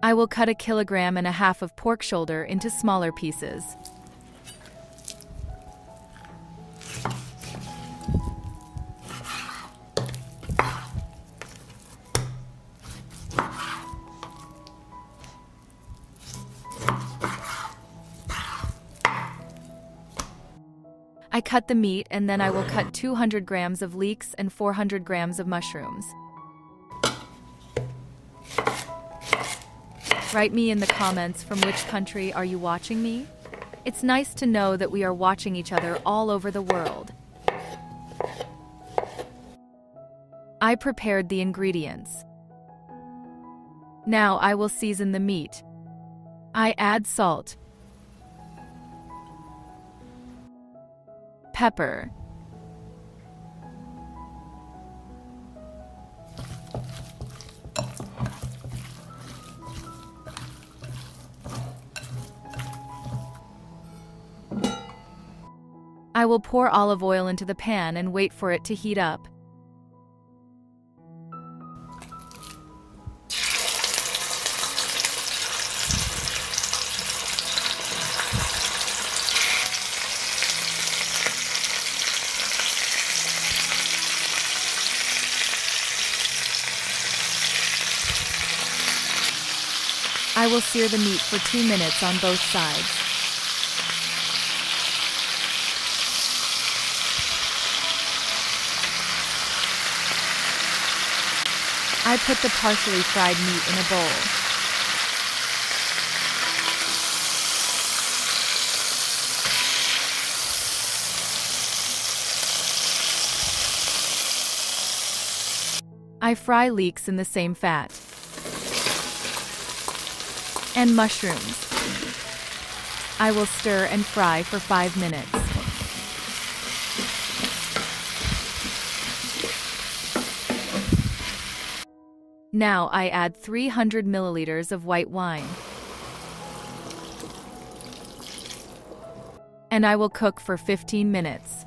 I will cut 1.5 kilograms of pork shoulder into smaller pieces. I cut the meat and then I will cut 200 grams of leeks and 400 grams of mushrooms. Write me in the comments from which country are you watching me? It's nice to know that we are watching each other all over the world. I prepared the ingredients. Now I will season the meat. I add salt, pepper, I will pour olive oil into the pan and wait for it to heat up. I will sear the meat for 2 minutes on both sides. I put the partially fried meat in a bowl. I fry leeks in the same fat. And mushrooms. I will stir and fry for 5 minutes. Now I add 300 milliliters of white wine. And I will cook for 15 minutes.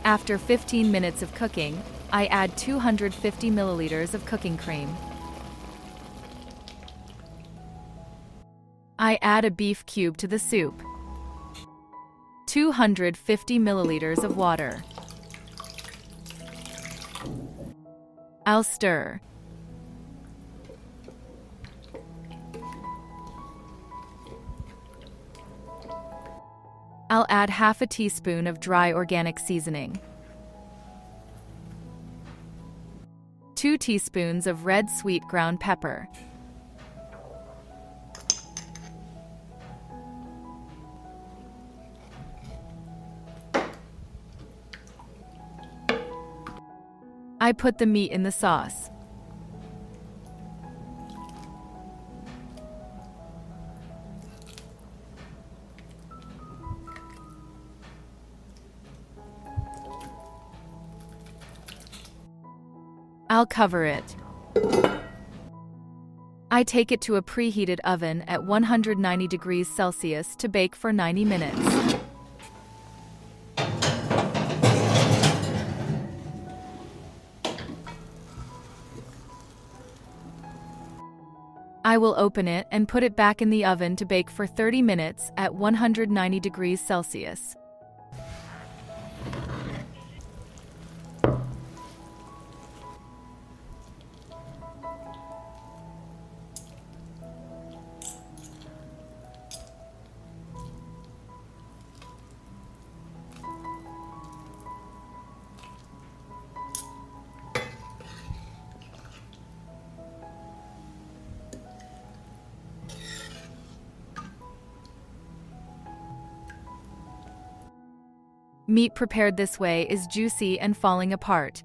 After 15 minutes of cooking, I add 250 milliliters of cooking cream. I add a beef cube to the soup. 250 milliliters of water. I'll stir. I'll add half a teaspoon of dry organic seasoning. 2 teaspoons of red sweet ground pepper. I put the meat in the sauce. I'll cover it. I take it to a preheated oven at 190 degrees Celsius to bake for 90 minutes. I will open it and put it back in the oven to bake for 30 minutes at 190 degrees Celsius. Meat prepared this way is juicy and falling apart.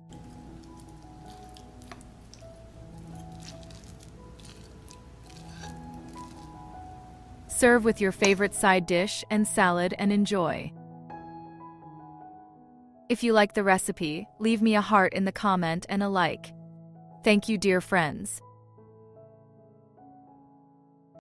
Serve with your favorite side dish and salad and enjoy. If you like the recipe, leave me a heart in the comment and a like. Thank you, dear friends.